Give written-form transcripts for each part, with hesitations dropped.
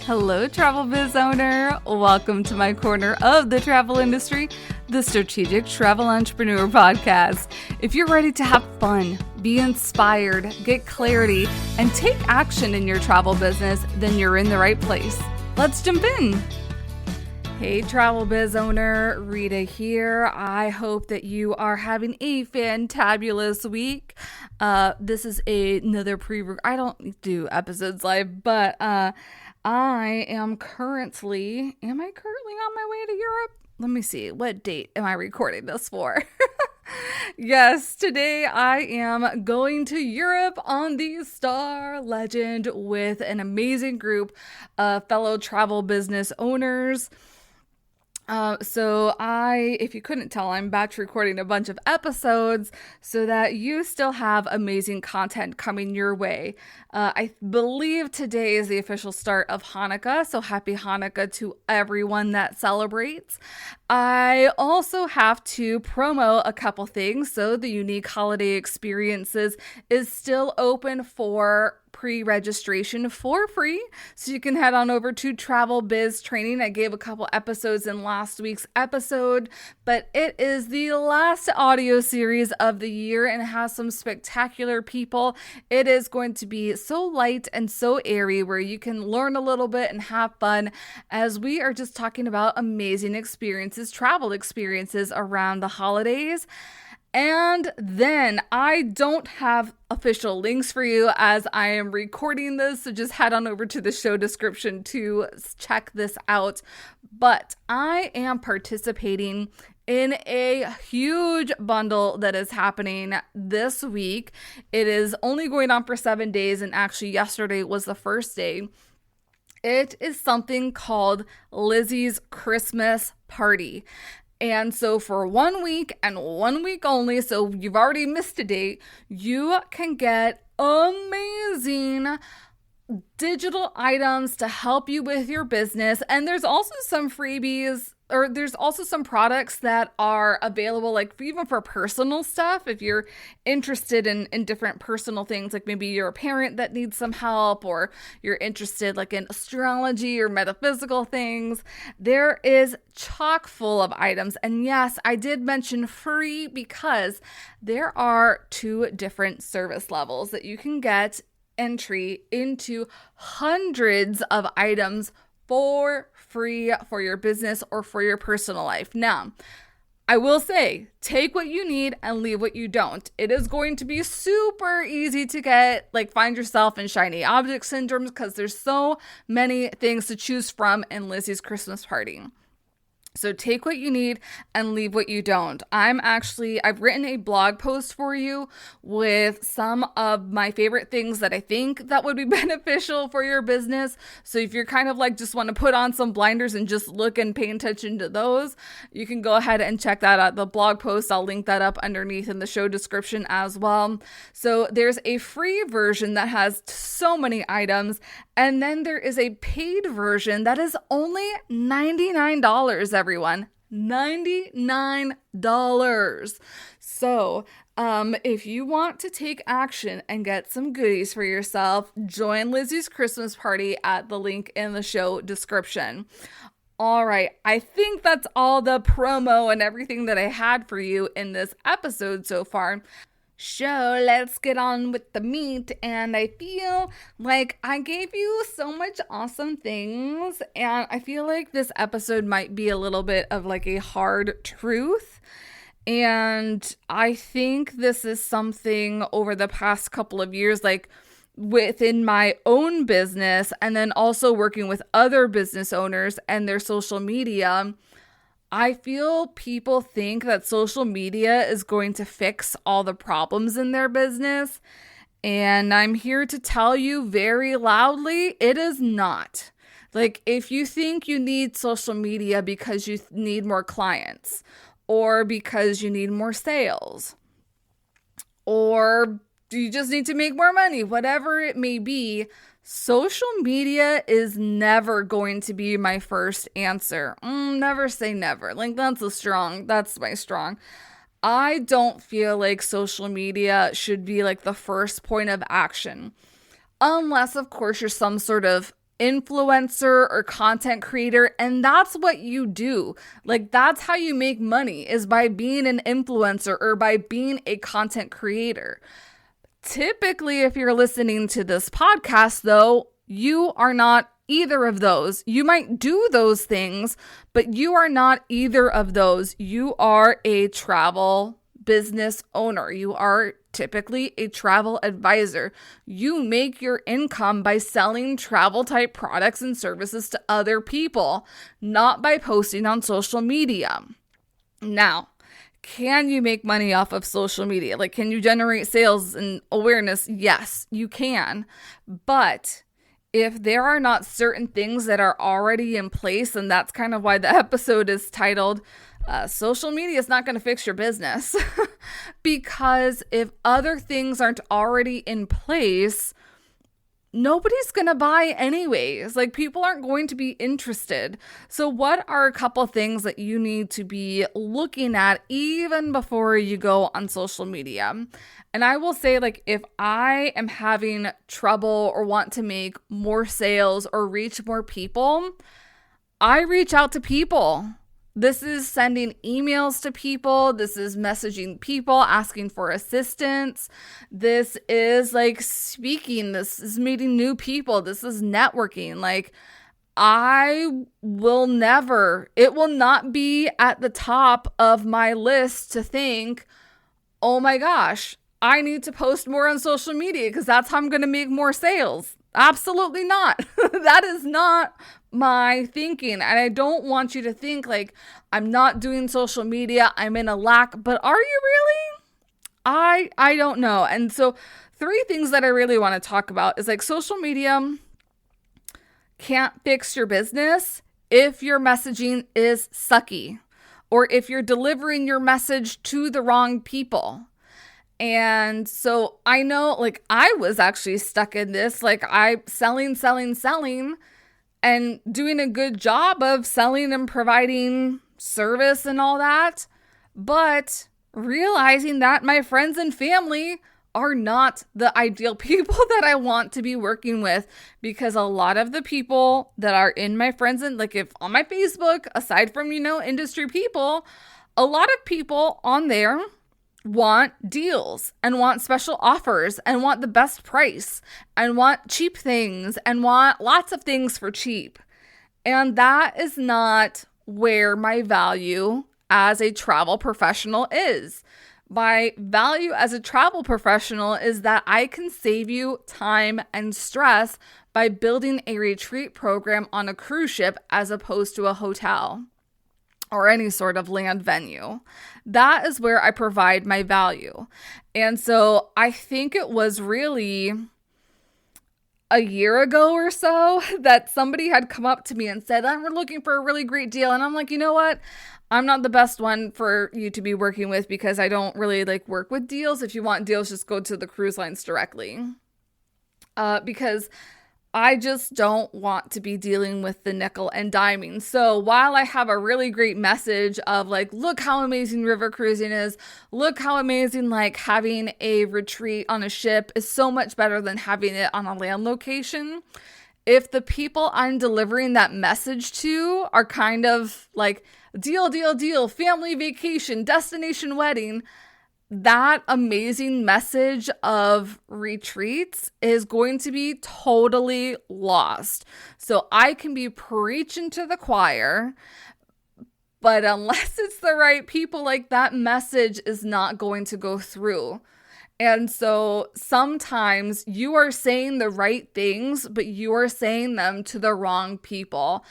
Hello, travel biz owner. Welcome to my corner of the travel industry, the Strategic Travel Entrepreneur Podcast. If you're ready to have fun, be inspired, get clarity, and take action in your travel business, then you're in the right place. Let's jump in. Hey, travel biz owner, Rita here. I hope that you are having a fantabulous week. This is another I don't do episodes live, but I am currently on my way to Europe? Let me see. What date am I recording this for? Yes, today I am going to Europe on the Star Legend with an amazing group of fellow travel business owners. If you couldn't tell, I'm batch recording a bunch of episodes so that you still have amazing content coming your way. I believe today is the official start of Hanukkah, so happy Hanukkah to everyone that celebrates. I also have to promo a couple things. So the Unique Holiday Experiences is still open for pre-registration for free, so you can head on over to Travel Biz Training. I gave a couple episodes in last week's episode, but it is the last audio series of the year and has some spectacular people. It is going to be so light and so airy where you can learn a little bit and have fun as we are just talking about amazing experiences, travel experiences around the holidays. And then I don't have official links for you as I am recording this, so just head on over to the show description to check this out. But I am participating in a huge bundle that is happening this week. It is only going on for 7 days, and actually yesterday was the first day. It is something called Lizzie's Christmas Party. And so for 1 week and 1 week only, so you've already missed a date, you can get amazing digital items to help you with your business. And there's also some freebies, or there's also some products that are available, like even for personal stuff. If you're interested in different personal things, like maybe you're a parent that needs some help, or you're interested like in astrology or metaphysical things, there is chock full of items. And yes, I did mention free because there are 2 different service levels that you can get entry into hundreds of items for free for your business or for your personal life. Now, I will say, take what you need and leave what you don't. It is going to be super easy to find yourself in shiny object syndromes because there's so many things to choose from in Lizzie's Christmas Party. So take what you need and leave what you don't. I've written a blog post for you with some of my favorite things that I think that would be beneficial for your business. So if you're kind of just want to put on some blinders and just look and pay attention to those, you can go ahead and check that out. The blog post, I'll link that up underneath in the show description as well. So there's a free version that has so many items. And then there is a paid version that is only $99, everyone. $99. So, if you want to take action and get some goodies for yourself, join Lizzie's Christmas Party at the link in the show description. All right, I think that's all the promo and everything that I had for you in this episode so far. So let's get on with the meat, and I feel like I gave you so much awesome things, and I feel like this episode might be a little bit of a hard truth, and I think this is something over the past couple of years, within my own business, and then also working with other business owners and their social media. I feel people think that social media is going to fix all the problems in their business, and I'm here to tell you very loudly, it is not. If you think you need social media because you need more clients, or because you need more sales, or you just need to make more money, whatever it may be, social media is never going to be my first answer. Never say never. That's my strong. I don't feel like social media should be the first point of action. Unless, of course, you're some sort of influencer or content creator, and that's what you do. Like, that's how you make money, is by being an influencer or by being a content creator. Typically, if you're listening to this podcast, though, you are not either of those. You might do those things, but you are not either of those. You are a travel business owner. You are typically a travel advisor. You make your income by selling travel type products and services to other people, not by posting on social media. Now, can you make money off of social media? Like, can you generate sales and awareness? Yes, you can. But if there are not certain things that are already in place, and that's kind of why the episode is titled, social media is not going to fix your business. Because if other things aren't already in place, nobody's going to buy anyways. Like, people aren't going to be interested. So what are a couple things that you need to be looking at even before you go on social media? And I will say, like, if I am having trouble or want to make more sales or reach more people, I reach out to people. This is sending emails to people. This is messaging people, asking for assistance. This is like speaking. This is meeting new people. This is networking. Like, it will not be at the top of my list to think, oh my gosh, I need to post more on social media because that's how I'm going to make more sales. Absolutely not. That is not my thinking. And I don't want you to think like, I'm not doing social media, I'm in a lack, but are you really? I don't know. And so 3 things that I really want to talk about is like, social media can't fix your business if your messaging is sucky or if you're delivering your message to the wrong people. And so I know, like, I was actually stuck in this, like, I selling, and doing a good job of selling and providing service and all that, but realizing that my friends and family are not the ideal people that I want to be working with, because a lot of the people that are in my friends and like, if on my Facebook, aside from, industry people, a lot of people on there want deals and want special offers and want the best price and want cheap things and want lots of things for cheap. And that is not where my value as a travel professional is. My value as a travel professional is that I can save you time and stress by building a retreat program on a cruise ship as opposed to a hotel or any sort of land venue. That is where I provide my value. And so I think it was really a year ago or so that somebody had come up to me and said, I'm looking for a really great deal. And I'm like, you know what? I'm not the best one for you to be working with because I don't really work with deals. If you want deals, just go to the cruise lines directly. Because I just don't want to be dealing with the nickel and diming. So while I have a really great message of look how amazing river cruising is, look how amazing having a retreat on a ship is so much better than having it on a land location. If the people I'm delivering that message to are kind of deal, family vacation, destination wedding, that amazing message of retreats is going to be totally lost. So I can be preaching to the choir, but unless it's the right people, that message is not going to go through. And so sometimes you are saying the right things, but you are saying them to the wrong people.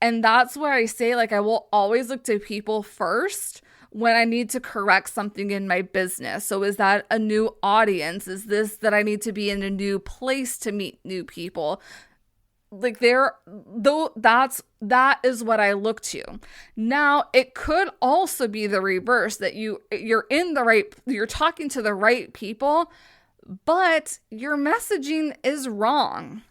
And that's where I say, I will always look to people first when I need to correct something in my business. So is that a new audience? Is this that I need to be in a new place to meet new people? That is what I look to. Now, it could also be the reverse, that you're talking to the right people, but your messaging is wrong.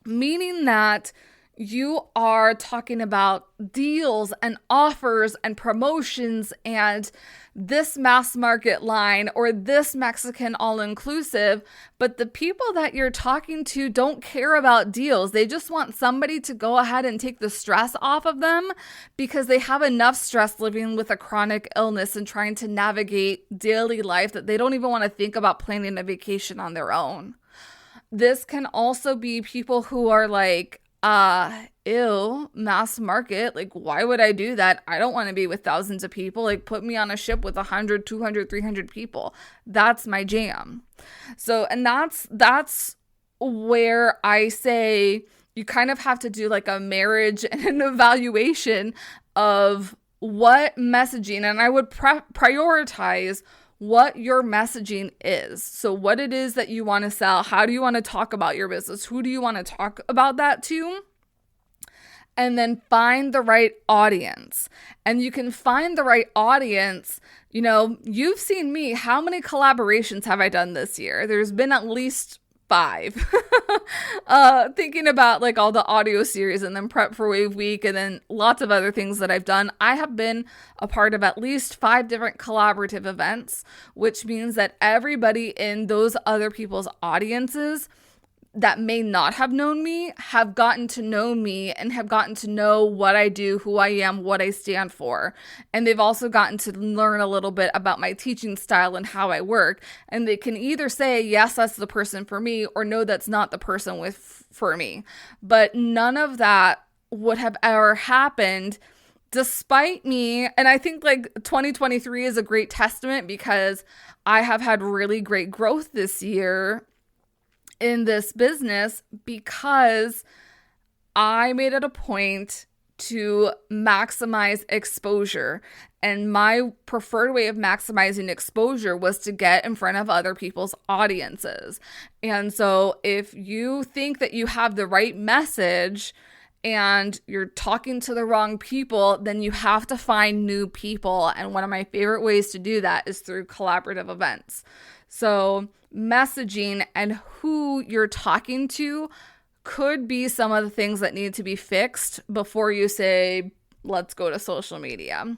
Meaning that you are talking about deals and offers and promotions and this mass market line or this Mexican all-inclusive, but the people that you're talking to don't care about deals. They just want somebody to go ahead and take the stress off of them because they have enough stress living with a chronic illness and trying to navigate daily life that they don't even want to think about planning a vacation on their own. This can also be people who are like, ew, mass market. Like, why would I do that? I don't want to be with thousands of people. Like, put me on a ship with 100, 200, 300 people. That's my jam. So, and that's where I say you kind of have to do like a marriage and an evaluation of what messaging, and I would prioritize what your messaging is. So what it is that you want to sell. How do you want to talk about your business? Who do you want to talk about that to? And then find the right audience. And you can find the right audience. You know, you've seen me. How many collaborations have I done this year? There's been at least 5. Thinking about like all the audio series and then prep for Wave Week and then lots of other things that I've done. I have been a part of at least 5 different collaborative events, which means that everybody in those other people's audiences that may not have known me have gotten to know me and have gotten to know what I do, who I am, what I stand for. And they've also gotten to learn a little bit about my teaching style and how I work. And they can either say, yes, that's the person for me, or no, that's not the person for me. But none of that would have ever happened despite me. And I think like 2023 is a great testament because I have had really great growth this year in this business because I made it a point to maximize exposure. And my preferred way of maximizing exposure was to get in front of other people's audiences. And so if you think that you have the right message and you're talking to the wrong people, then you have to find new people. And one of my favorite ways to do that is through collaborative events. So messaging and who you're talking to could be some of the things that need to be fixed before you say, let's go to social media.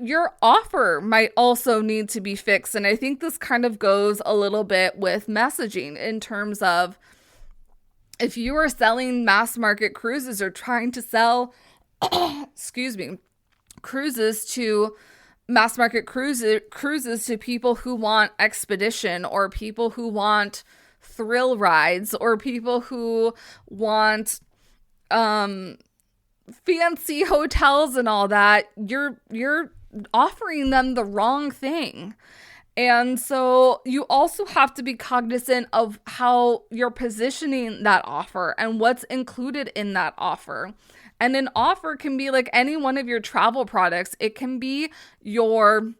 Your offer might also need to be fixed. And I think this kind of goes a little bit with messaging in terms of if you are selling mass market cruises or trying to sell, cruises to mass market cruises to people who want expedition or people who want thrill rides or people who want fancy hotels and all that, you're offering them the wrong thing. And so you also have to be cognizant of how you're positioning that offer and what's included in that offer. And an offer can be like any one of your travel products. It can be your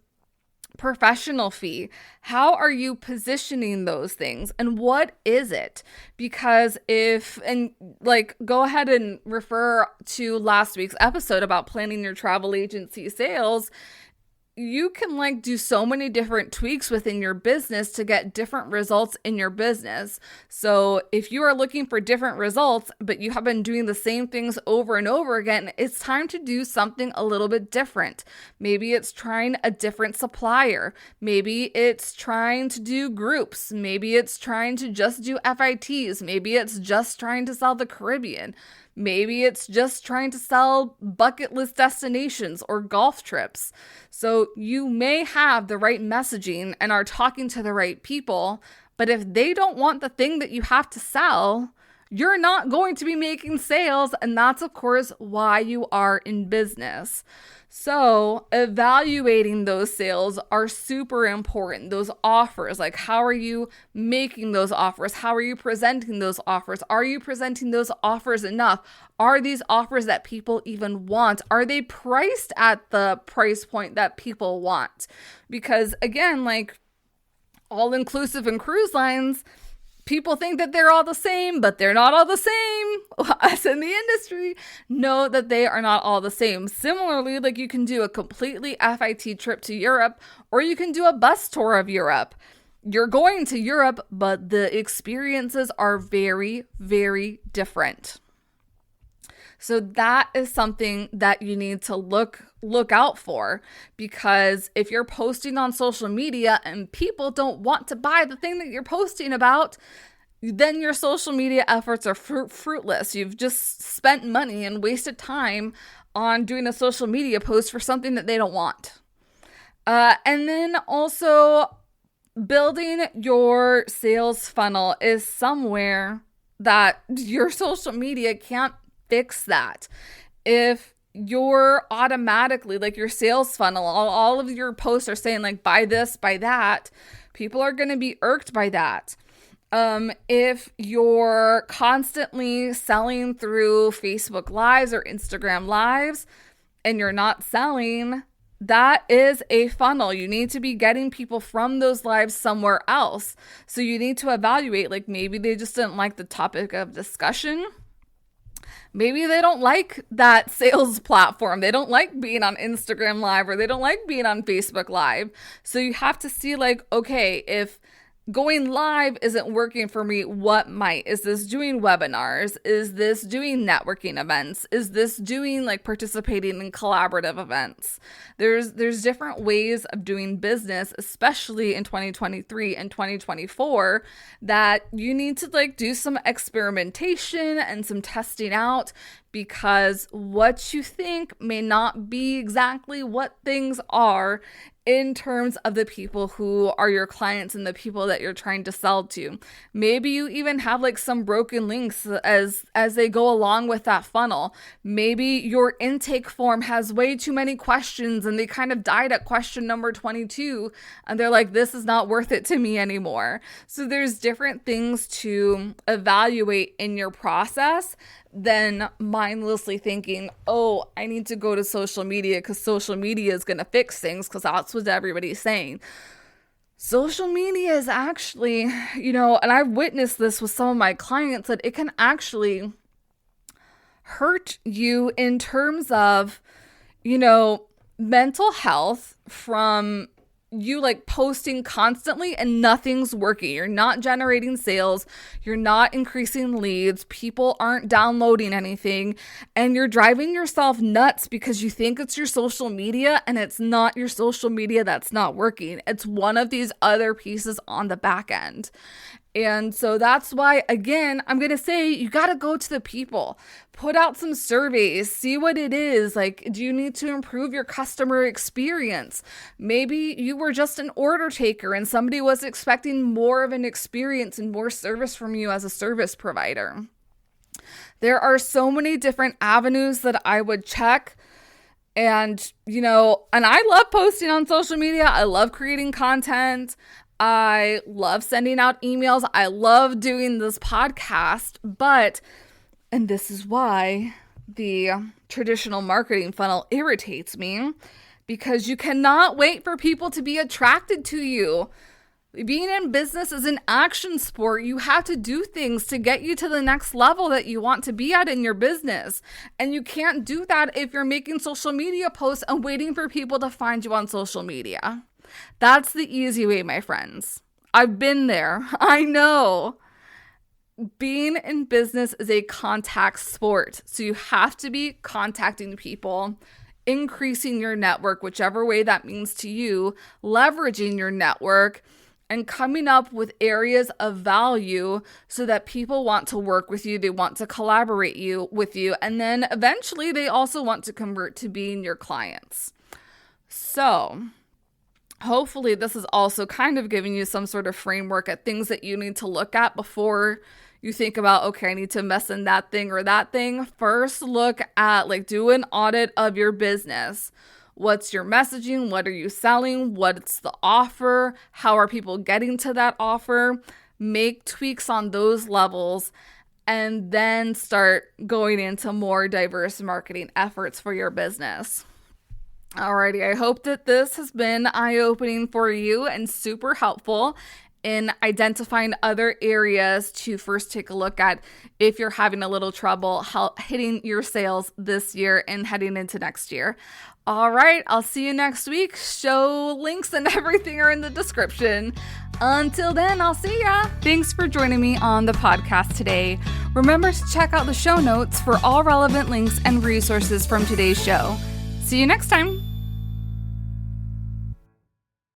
professional fee. How are you positioning those things? And what is it? Because go ahead and refer to last week's episode about planning your travel agency sales. You can do so many different tweaks within your business to get different results in your business. So if you are looking for different results, but you have been doing the same things over and over again, it's time to do something a little bit different. Maybe it's trying a different supplier. Maybe it's trying to do groups. Maybe it's trying to just do FITs. Maybe it's just trying to sell the Caribbean. Maybe it's just trying to sell bucket list destinations or golf trips. So you may have the right messaging and are talking to the right people, but if they don't want the thing that you have to sell, you're not going to be making sales. And that's, of course, why you are in business. So evaluating those sales are super important. Those offers, like how are you making those offers? How are you presenting those offers? Are you presenting those offers enough? Are these offers that people even want? Are they priced at the price point that people want? Because again, all-inclusive and cruise lines, people think that they're all the same, but they're not all the same. Us in the industry know that they are not all the same. Similarly, you can do a completely FIT trip to Europe, or you can do a bus tour of Europe. You're going to Europe, but the experiences are very, very different. So that is something that you need to look out for, because if you're posting on social media and people don't want to buy the thing that you're posting about, then your social media efforts are fruitless. You've just spent money and wasted time on doing a social media post for something that they don't want. And then also, building your sales funnel is somewhere that your social media can't fix that. If you're automatically, like your sales funnel, all of your posts are saying like, buy this, buy that, people are going to be irked by that. If you're constantly selling through Facebook Lives or Instagram Lives and you're not selling, that is a funnel. You need to be getting people from those lives somewhere else. So you need to evaluate, like maybe they just didn't like the topic of discussion. Maybe they don't like that sales platform. They don't like being on Instagram Live, or they don't like being on Facebook Live. So you have to see like, okay, if going live isn't working for me, what might? Is this doing webinars? Is this doing networking events? Is this doing like participating in collaborative events? There's different ways of doing business, especially in 2023 and 2024, that you need to like do some experimentation and some testing out, because what you think may not be exactly what things are in terms of the people who are your clients and the people that you're trying to sell to. Maybe you even have like some broken links as they go along with that funnel. Maybe your intake form has way too many questions and they kind of died at question number 22 and they're like, this is not worth it to me anymore. So there's different things to evaluate in your process than mindlessly thinking, oh, I need to go to social media because social media is going to fix things, because that's what everybody's saying. Social media is actually, and I've witnessed this with some of my clients, that it can actually hurt you in terms of, mental health, from you like posting constantly and nothing's working. You're not generating sales. You're not increasing leads. People aren't downloading anything. And you're driving yourself nuts because you think it's your social media, and it's not your social media that's not working. It's one of these other pieces on the back end. And so that's why, again, I'm going to say you got to go to the people, put out some surveys, see what it is. Like, do you need to improve your customer experience? Maybe you were just an order taker and somebody was expecting more of an experience and more service from you as a service provider. There are so many different avenues that I would check. And, and I love posting on social media. I love creating content. I love sending out emails. I love doing this podcast, and this is why the traditional marketing funnel irritates me, because you cannot wait for people to be attracted to you. Being in business is an action sport. You have to do things to get you to the next level that you want to be at in your business. And you can't do that if you're making social media posts and waiting for people to find you on social media. That's the easy way, my friends. I've been there. I know. Being in business is a contact sport. So you have to be contacting people, increasing your network, whichever way that means to you, leveraging your network, and coming up with areas of value so that people want to work with you, they want to collaborate with you, and then eventually they also want to convert to being your clients. So hopefully this is also kind of giving you some sort of framework at things that you need to look at before you think about, okay, I need to invest in that thing or that thing. First, look at, do an audit of your business. What's your messaging? What are you selling? What's the offer? How are people getting to that offer? Make tweaks on those levels, and then start going into more diverse marketing efforts for your business. Alrighty, I hope that this has been eye-opening for you and super helpful in identifying other areas to first take a look at if you're having a little trouble hitting your sales this year and heading into next year. All right, I'll see you next week. Show links and everything are in the description. Until then, I'll see ya. Thanks for joining me on the podcast today. Remember to check out the show notes for all relevant links and resources from today's show. See you next time.